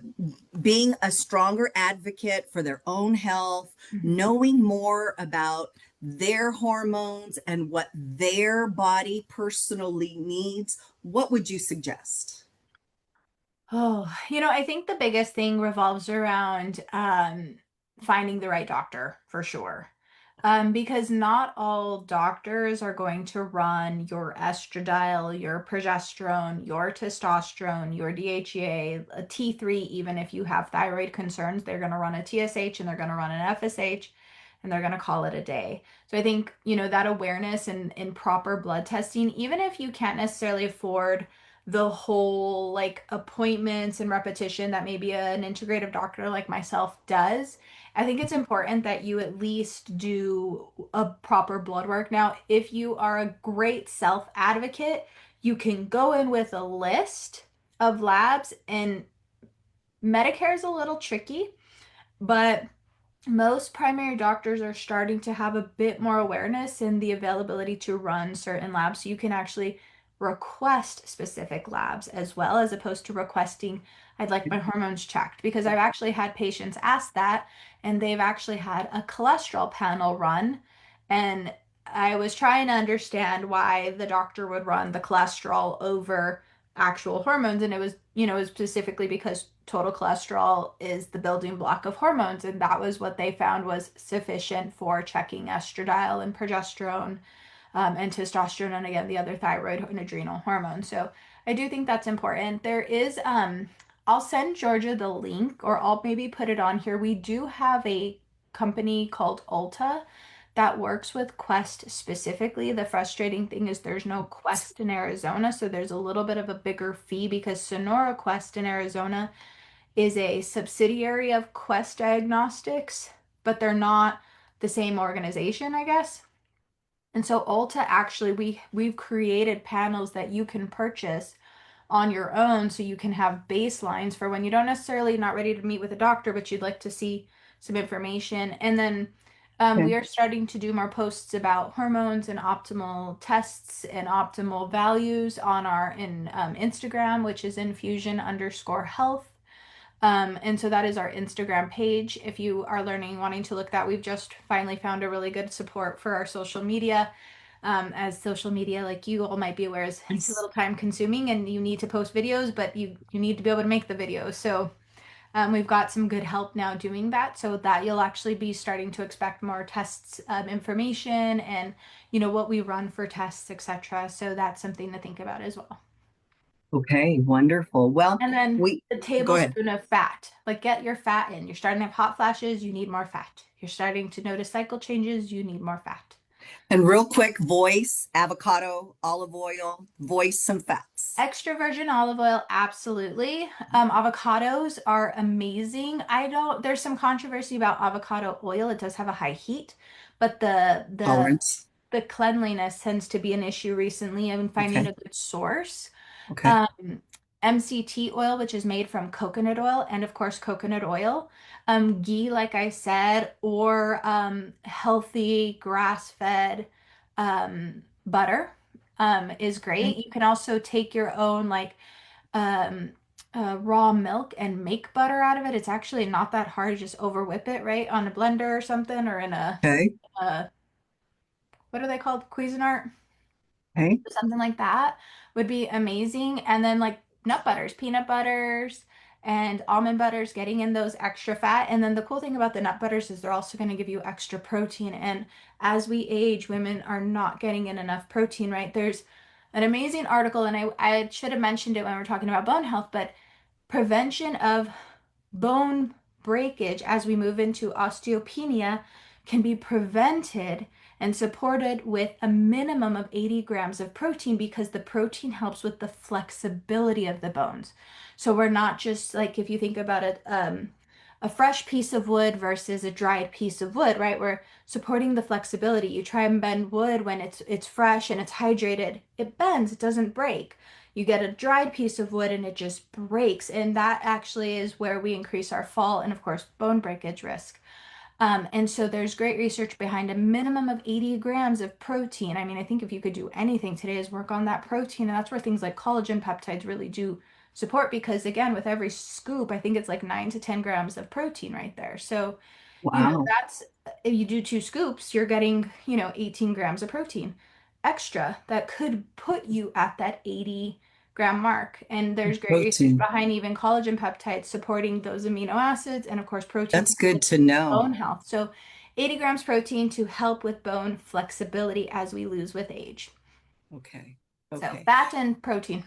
being a stronger advocate for their own health, Mhm. knowing more about their hormones and what their body personally needs? What would you suggest? Oh, I think the biggest thing revolves around finding the right doctor for sure. Because not all doctors are going to run your estradiol, your progesterone, your testosterone, your DHEA, a T3, even if you have thyroid concerns, they're going to run a TSH and they're going to run an FSH and they're going to call it a day. So I think, that awareness and in proper blood testing, even if you can't necessarily afford the whole like appointments and repetition that maybe an integrative doctor like myself does, I think it's important that you at least do a proper blood work. Now, if you are a great self advocate, you can go in with a list of labs, and Medicare is a little tricky, but most primary doctors are starting to have a bit more awareness in the availability to run certain labs. So you can actually request specific labs as well, as opposed to requesting, I'd like my hormones checked, because I've actually had patients ask that and they've actually had a cholesterol panel run. And I was trying to understand why the doctor would run the cholesterol over actual hormones. And it was specifically because total cholesterol is the building block of hormones. And that was what they found was sufficient for checking estradiol and progesterone, and testosterone, and again, the other thyroid and adrenal hormones. So I do think that's important. I'll send Georgia the link, or I'll maybe put it on here. We do have a company called Ulta that works with Quest specifically. The frustrating thing is there's no Quest in Arizona, so there's a little bit of a bigger fee because Sonora Quest in Arizona is a subsidiary of Quest Diagnostics, but they're not the same organization, I guess. And so Ulta actually we've created panels that you can purchase on your own, so you can have baselines for when you don't necessarily not ready to meet with a doctor, but you'd like to see some information. And then we Okay. are starting to do more posts about hormones and optimal tests and optimal values on our in Instagram, which is infusion_health. And so that is our Instagram page. If you are learning, wanting to look that, we've just finally found a really good support for our social media. As social media, like you all might be aware, is it's a Yes. little time consuming and you need to post videos, but you need to be able to make the videos. So we've got some good help now doing that, so that you'll actually be starting to expect more tests, information, and what we run for tests, etc. So that's something to think about as well. Okay, wonderful. Well, And then we the go ahead. tablespoon of fat. Like get your fat in. You're starting to have hot flashes, you need more fat. You're starting to notice cycle changes, you need more fat. And real quick, voice, avocado, olive oil, voice some fats. Extra virgin olive oil, absolutely. Avocados are amazing. There's some controversy about avocado oil. It does have a high heat, but Tolerance. the cleanliness tends to be an issue recently and finding Okay. a good source. Okay. Um, MCT oil, which is made from coconut oil, and of course, coconut oil. Ghee, like I said, or healthy grass-fed butter is Okay. great. You can also take your own like um, raw milk and make butter out of it. It's actually not that hard. You just over whip it, right, on a blender or something, or in Okay. a what are they called? Cuisinart? Okay. Something like that would be amazing. And then like nut butters, peanut butters, and almond butters, getting in those extra fat. And then the cool thing about the nut butters is they're also going to give you extra protein. And as we age, women are not getting in enough protein, right? There's an amazing article, and I should have mentioned it when we are talking about bone health, but prevention of bone breakage as we move into osteopenia can be prevented and supported with a minimum of 80 grams of protein, because the protein helps with the flexibility of the bones. So we're not just like, if you think about it, a fresh piece of wood versus a dried piece of wood, right? We're supporting the flexibility. You try and bend wood when it's fresh and it's hydrated. It bends, it doesn't break. You get a dried piece of wood and it just breaks. And that actually is where we increase our fall and, of course, bone breakage risk. And so there's great research behind a minimum of 80 grams of protein. I mean, I think if you could do anything today is work on that protein. And that's where things like collagen peptides really do support, because, again, with every scoop, I think it's like 9 to 10 grams of protein right there. So, Wow. that's if you do two scoops, you're getting, 18 grams of protein extra that could put you at that 80 gram mark. And there's great research Protein. behind even collagen peptides supporting those amino acids, and of course, protein That's good supporting to know. bone health. So 80 grams protein to help with bone flexibility as we lose with age. Okay. So Okay. fat and protein.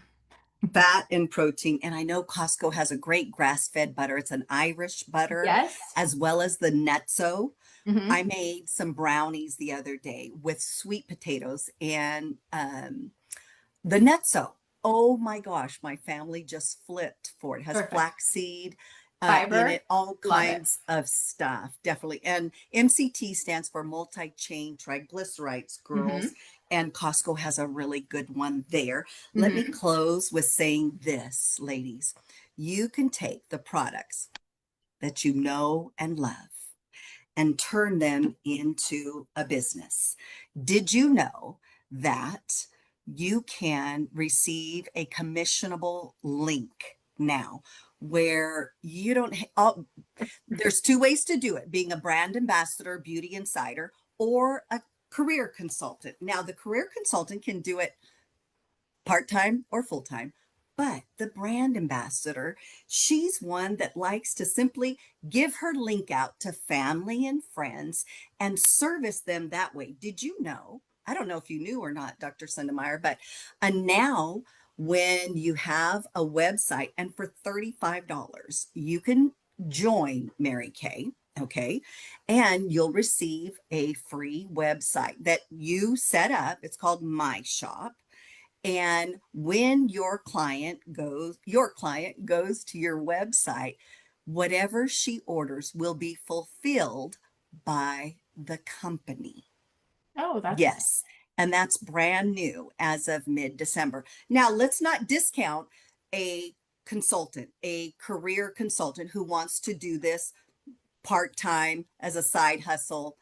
Fat and protein. And I know Costco has a great grass-fed butter. It's an Irish butter, Yes. as well as the Nutso. I Hmm. made some brownies the other day with sweet potatoes and the nutso. Oh my gosh, my family just flipped for it. It has Perfect. flaxseed in Fiber. it, all Love it. kinds of stuff, definitely. And MCT stands for multi-chain triglycerides, girls. Hmm. And Costco has a really good one there. Let me Hmm. close with saying this, ladies. You can take the products that you know and love and turn them into a business. Did you know that you can receive a commissionable link now where you don't, there's two ways to do it, being a brand ambassador, beauty insider, or a career consultant. Now, the career consultant can do it part-time or full-time. But the brand ambassador, she's one that likes to simply give her link out to family and friends and service them that way. Did you know? I don't know if you knew or not, Dr. Sundermeyer, but now when you have a website and for $35, you can join Mary Kay, okay? And you'll receive a free website that you set up. It's called My Shop, and when your client goes to your website, whatever she orders will be fulfilled by the company. Oh, that's nice. Yes. And that's brand new as of mid-December. Now, let's not discount a consultant, a career consultant who wants to do this part time as a side hustle,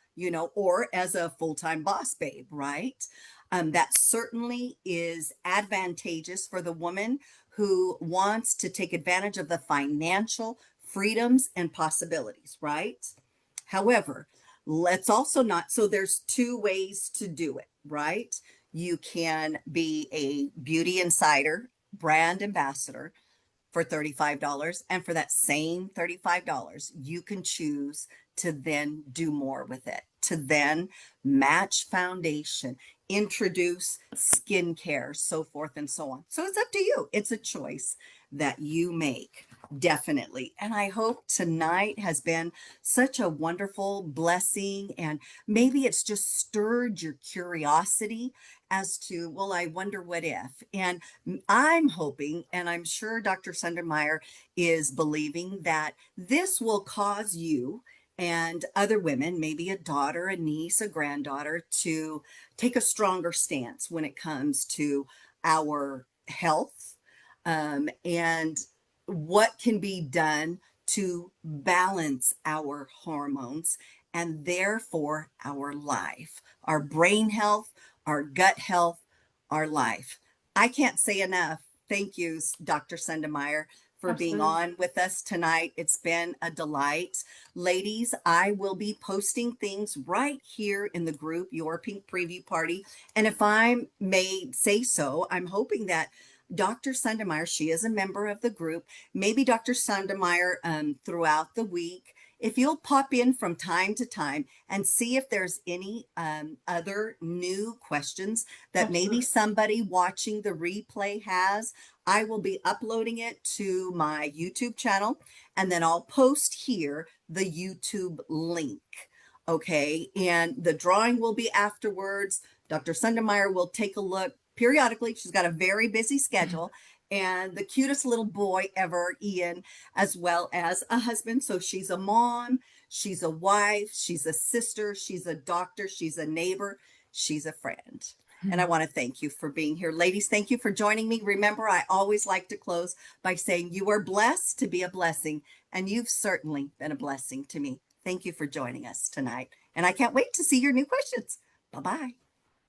or as a full time boss babe, right? That certainly is advantageous for the woman who wants to take advantage of the financial freedoms and possibilities, right? However, let's also not, so there's two ways to do it, right? You can be a beauty insider, brand ambassador, for $35. And for that same $35, you can choose to then do more with it, to then match foundation, introduce skincare, so forth and so on. So it's up to you. It's a choice that you make. Definitely. And I hope tonight has been such a wonderful blessing. And maybe it's just stirred your curiosity as to, well, I wonder what if. And I'm hoping, and I'm sure Dr. Sundermeyer is believing, that this will cause you and other women, maybe a daughter, a niece, a granddaughter, to take a stronger stance when it comes to our health, and what can be done to balance our hormones and therefore our life, our brain health, our gut health, our life. I can't say enough. Thank you, Dr. Sundermeyer, for being Absolutely. on with us tonight. It's been a delight. Ladies, I will be posting things right here in the group, Your Pink Preview Party. And if I may say so, I'm hoping that Dr. Sundermeyer, she is a member of the group, maybe Dr. Sundermeyer, throughout the week, if you'll pop in from time to time and see if there's any other new questions that maybe Absolutely. somebody watching the replay has, I will be uploading it to my YouTube channel, and then I'll post here the YouTube link. Okay. And the drawing will be afterwards. Dr. Sundermeyer will take a look periodically. She's got a very busy schedule. And the cutest little boy ever, Ian, as well as a husband. So she's a mom, she's a wife, she's a sister, she's a doctor, she's a neighbor, she's a friend. And I want to thank you for being here. Ladies, thank you for joining me. Remember, I always like to close by saying you are blessed to be a blessing, and you've certainly been a blessing to me. Thank you for joining us tonight. And I can't wait to see your new questions. Bye bye.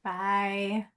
Bye.